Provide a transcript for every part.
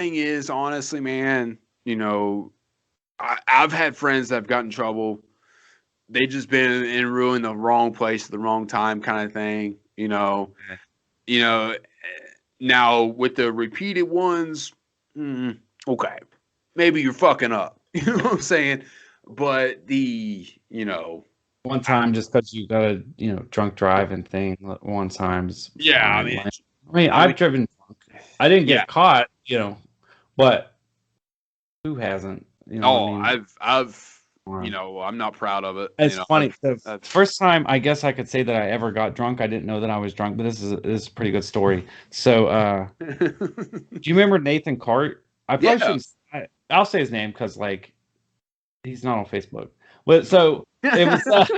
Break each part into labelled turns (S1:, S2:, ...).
S1: thing is, honestly, man, I've had friends that have gotten in trouble. They just been in ruin the wrong place at the wrong time, kind of thing. You know. Now with the repeated ones, okay, maybe you're fucking up. You know what I'm saying? But
S2: One time, just because you got a drunk driving thing, one time's
S1: yeah, I
S2: fine.
S1: mean,
S2: Like, I mean,
S1: I mean,
S2: I've driven drunk. I didn't
S1: yeah.
S2: get caught, but who hasn't? You know, I
S1: Oh,
S2: mean,
S1: I'm not proud of it.
S2: it's funny. The
S1: I've
S2: first time I guess I could say that I ever got drunk, I didn't know that I was drunk, but this is a pretty good story. So, do you remember Nathan Cart? I probably
S1: yeah.
S2: shouldn't. I'll say his name because like he's not on Facebook. But so it was.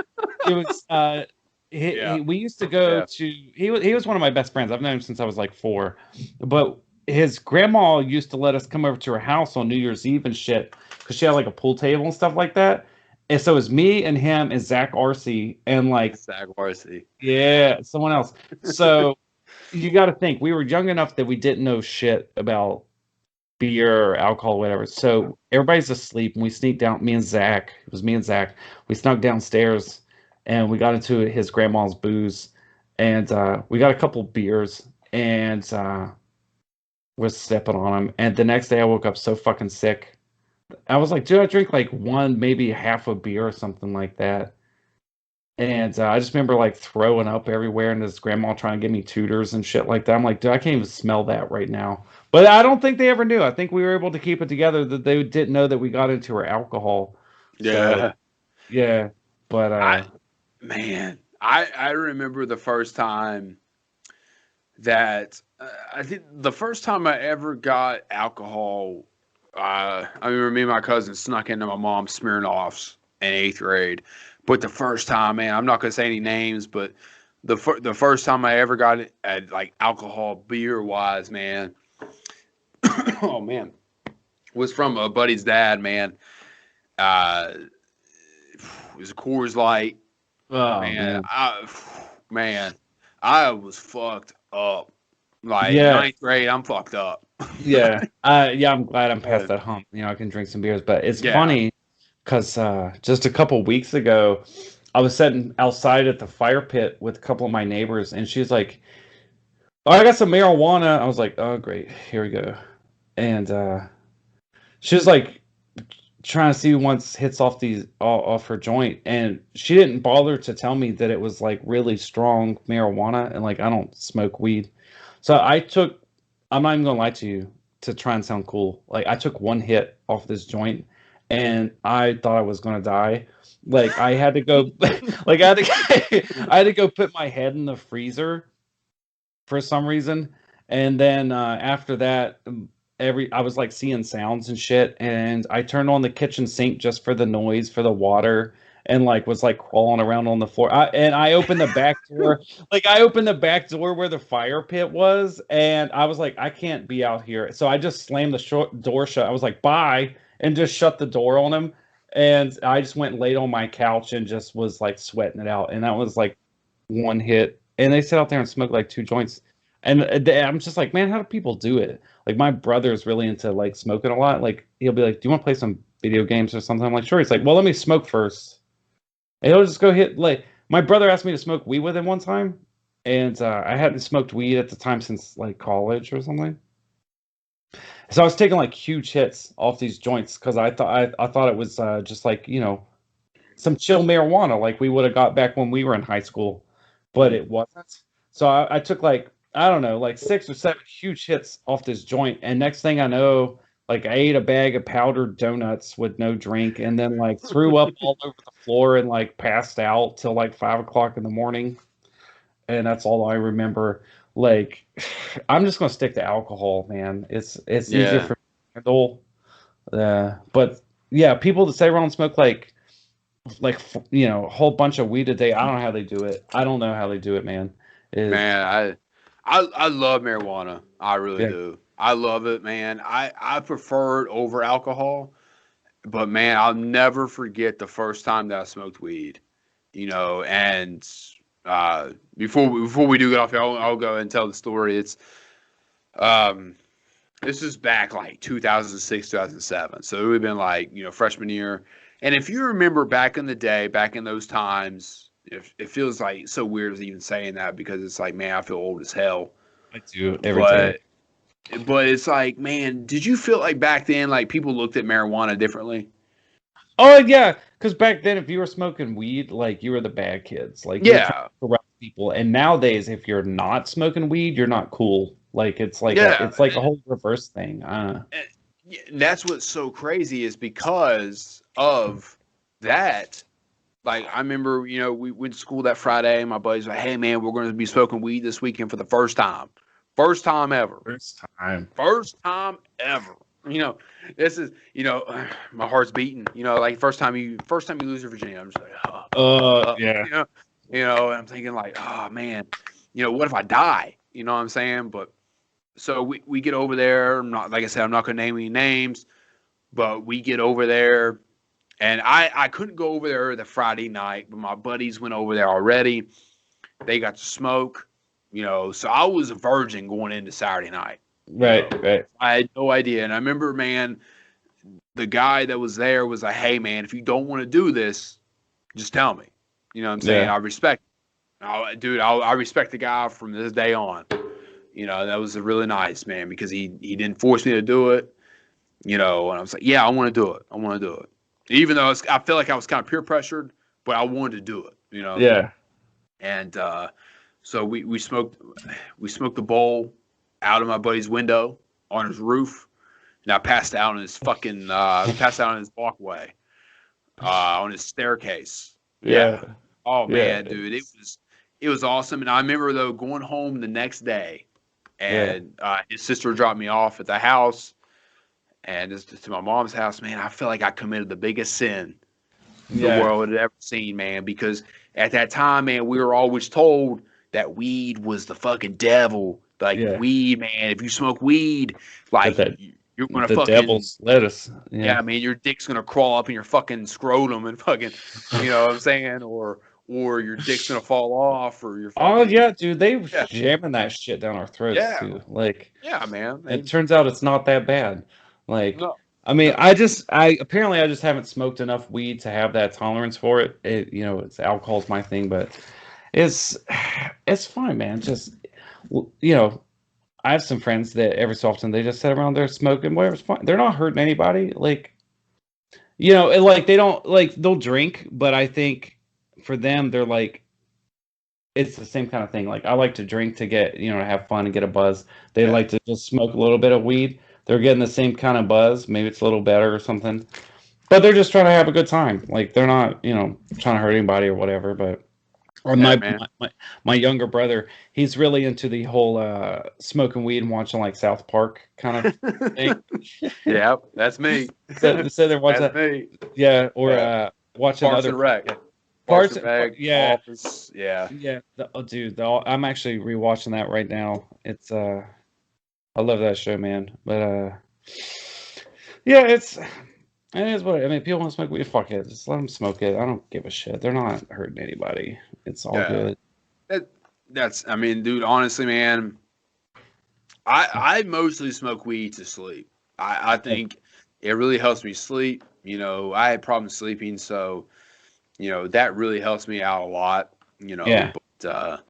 S2: It was.
S1: Yeah.
S2: We used to go
S1: Yeah.
S2: to. He was one of my best friends. I've known him since I was like 4, but his grandma used to let us come over to her house on New Year's Eve and shit because she had like a pool table and stuff like that. And so it was me and him and Zach Arcee and like
S1: Zach Varsity.
S2: yeah, someone else. So you got to think we were young enough that we didn't know shit about beer or alcohol, or whatever. So everybody's asleep, and we sneaked down. Me and Zach. It was me and Zach. We snuck downstairs, and we got into his grandma's booze, and we got a couple beers, and was sipping on them. And the next day, I woke up so fucking sick. I was like, dude, I drink like one, maybe half a beer or something like that. And I just remember like throwing up everywhere, and his grandma trying to give me tutors and shit like that. I'm like, dude, I can't even smell that right now. But I don't think they ever knew. I think we were able to keep it together that they didn't know that we got into our alcohol. So
S1: Yeah.
S2: yeah, but
S1: I man, I remember the first time that I think the first time I ever got alcohol. I remember me and my cousin snuck into my mom's Smirnoffs in 8th grade. But the first time, man, I'm not gonna say any names, but the first time I ever got it at like alcohol beer wise, man. Oh man, was from a buddy's dad, man. It was a Coors Light,
S2: oh
S1: man.
S2: man,
S1: Man, I was fucked up. Like
S2: yeah,
S1: ninth grade, I'm fucked up.
S2: yeah, yeah. I'm glad I'm past
S1: Uh,
S2: that hump. I can drink some beers. But it's
S1: yeah.
S2: funny because just a couple weeks ago, I was sitting outside at the fire pit with a couple of my neighbors, and she was like, "Oh, I got some marijuana." I was like, "Oh, great, here we go." And she was like trying to see who once hits off off her joint, and she didn't bother to tell me that it was like really strong marijuana, and like I don't smoke weed, so I took. I'm not even gonna lie to you to try and sound cool. Like I took one hit off this joint, and I thought I was gonna die. Like I had to go, like I had to go put my head in the freezer for some reason. And then after that, I was like seeing sounds and shit, and I turned on the kitchen sink just for the noise for the water, and like was like crawling around on the floor. And I opened the back door, like I opened the back door where the fire pit was, and I was like, I can't be out here, so I just slammed the door shut. I was like, bye, and just shut the door on him. And I just went and laid on my couch and just was like sweating it out. And that was like one hit. And they sit out there and smoke like 2 joints. And I'm just like, man, how do people do it? Like my brother's really into like smoking a lot. Like he'll be like, "Do you want to play some video games or something?" I'm like, "Sure." He's like, "Well, let me smoke first." And he'll just go hit like my brother asked me to smoke weed with him one time, and I hadn't smoked weed at the time since like college or something. So I was taking like huge hits off these joints because I thought it was just like some chill marijuana like we would have got back when we were in high school, but
S1: Mhm.
S2: it wasn't. So I took like I don't know, like 6 or 7 huge hits off this joint, and next thing I know, like I ate a bag of powdered donuts with no drink, and then like threw up all over the floor and like passed out till like 5 o'clock in the morning, and that's all I remember. Like I'm just gonna stick to alcohol, man. It's easier
S1: Yeah.
S2: for me to handle. But yeah, people that say around smoke a whole bunch of weed a day. I don't know how they do it. I don't know how they do it, man. It,
S1: Man, I love marijuana. I really
S2: yeah,
S1: do. I love it, man. I prefer it over alcohol, but man, I'll never forget the first time that I smoked weed. And before we do get off here, I'll go ahead and tell the story. Um This is back like 2006, 2007. So it would have been like, freshman year. And if you remember back in the day, back in those times, it feels like so weird even saying that because it's like, man, I feel old as hell.
S2: I do every
S1: But
S2: day.
S1: but it's like, man, did you feel like back then like people looked at marijuana differently?
S2: Oh yeah, because back then, if you were smoking weed, like you were the bad kids, like you were trying
S1: Yeah.
S2: to corrupt people. And nowadays, if you're not smoking weed, you're not cool. Like
S1: Yeah.
S2: it's like a whole reverse thing.
S1: And yeah, that's what's so crazy is because of that. Like I remember, we went to school that Friday, and my buddies were like, "Hey man, we're going to be smoking weed this weekend for the first time ever,
S2: First time.
S1: first time ever." This is, my heart's beating. Like first time you lose your virginity, I'm just like,
S2: Yeah,
S1: and I'm thinking like, oh man, what if I die? You know what I'm saying? But so we get over there. I'm not, like I said, I'm not going to name any names, but we get over there. And I couldn't go over there the Friday night, but my buddies went over there already. They got to smoke, so I was a virgin going into Saturday night.
S2: right.
S1: I had no idea. And I remember, man, the guy that was there was like, hey, man, if you don't want to do this, just tell me. You know what I'm saying?
S2: Yeah,
S1: I respect dude, I respect the guy from this day on. That was really nice, man, because he didn't force me to do it, and I was like, yeah, I want to do it. I want to do it. Even though I feel like I was kind of peer pressured, but I wanted to do it.
S2: yeah,
S1: And so we smoked the bowl out of my buddy's window on his roof, and I passed out on his passed out on his walkway, on his staircase.
S2: yeah,
S1: Yeah. Oh
S2: yeah,
S1: man, dude, it was awesome. And I remember though going home the next day,
S2: yeah,
S1: and his sister dropped me off at the house, and it's to my mom's house. Man, I feel like I committed the biggest sin the
S2: yeah,
S1: world had ever seen, man. Because at that time, man, we were always told that weed was the fucking devil. Like
S2: yeah.
S1: weed, man. If you smoke weed,
S2: That
S1: like
S2: that
S1: you're gonna
S2: the
S1: fucking,
S2: devil's lettuce.
S1: yeah,
S2: Yeah.
S1: man, your dick's gonna crawl up in your fucking scrotum and fucking, you know what I'm saying, or your dick's gonna fall off, or your
S2: Oh
S1: fucking,
S2: yeah, dude, they
S1: yeah,
S2: jamming that shit down our throats
S1: yeah,
S2: too. Like,
S1: yeah, man.
S2: it turns out it's not that bad. Like,
S1: No,
S2: I mean,
S1: no,
S2: I apparently I just haven't smoked enough weed to have that tolerance for it. It's alcohol's my thing, but it's it's fine, man. Just I have some friends that every so often they just sit around there smoking, whatever's fine. They're not hurting anybody. Like, like they don't like they'll drink, but I think for them they're like it's the same kind of thing. Like I like to drink to get, to have fun and get a buzz. They
S1: yeah,
S2: like to just smoke a little bit of weed. They're getting the same kind of buzz. Maybe it's a little better or something. But they're just trying to have a good time. Like they're not, trying to hurt anybody or whatever. But or
S1: yeah,
S2: my
S1: man.
S2: my younger brother, he's really into the whole smoking weed and watching like South Park kind of thing.
S1: Yeah, that's me.
S2: So they're watching
S1: That's
S2: that,
S1: me.
S2: yeah, or
S1: Yeah,
S2: watching
S1: Parks
S2: other
S1: and Rec, Parks
S2: parts.
S1: and Rec,
S2: Yeah,
S1: Office. Yeah,
S2: yeah. Dude, I'm actually rewatching that right now. It's I love that show, man. But yeah, it is what I mean. People want to smoke weed, fuck it, just let them smoke it. I don't give a shit. They're not hurting anybody. It's all
S1: yeah.
S2: good.
S1: That, that's. I mean, dude. Honestly, man, I mostly smoke weed to sleep. I think it really helps me sleep. I had problems sleeping, so that really helps me out a lot.
S2: Yeah,
S1: But